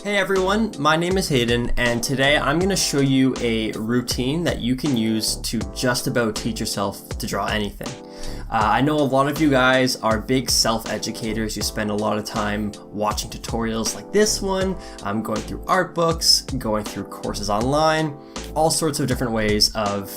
Hey everyone, my name is Hayden, and today I'm going to show you a routine that you can use to just about teach yourself to draw anything. I know a lot of you guys are big self-educators. You spend a lot of time watching tutorials like this one, going through art books, going through courses online, all sorts of different ways of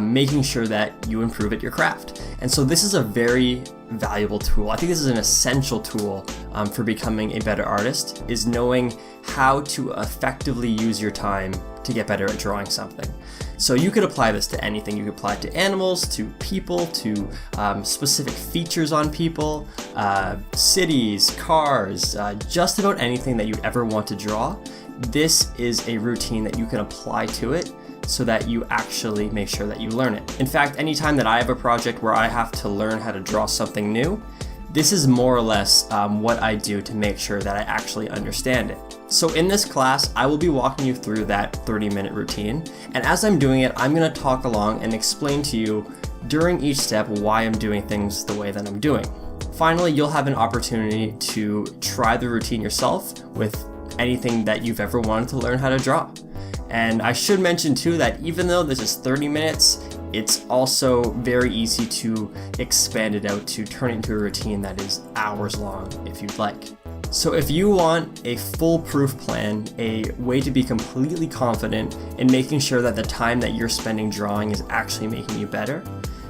making sure that you improve at your craft. And so this is a very valuable tool. I think this is an essential tool for becoming a better artist, is knowing how to effectively use your time to get better at drawing something. So you could apply this to anything. You could apply it to animals, to people, to specific features on people, cities, cars, just about anything that you'd ever want to draw. This is a routine that you can apply to it so that you actually make sure that you learn it. In fact, anytime that I have a project where I have to learn how to draw something new, this is more or less what I do to make sure that I actually understand it. So in this class, I will be walking you through that 30-minute routine. And as I'm doing it, I'm gonna talk along and explain to you during each step why I'm doing things the way that I'm doing. Finally, you'll have an opportunity to try the routine yourself with anything that you've ever wanted to learn how to draw. And I should mention too that even though this is 30 minutes, it's also very easy to expand it out to turn it into a routine that is hours long if you'd like. So if you want a foolproof plan, a way to be completely confident in making sure that the time that you're spending drawing is actually making you better,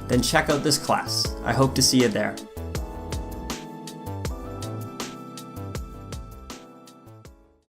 then check out this class. I hope to see you there.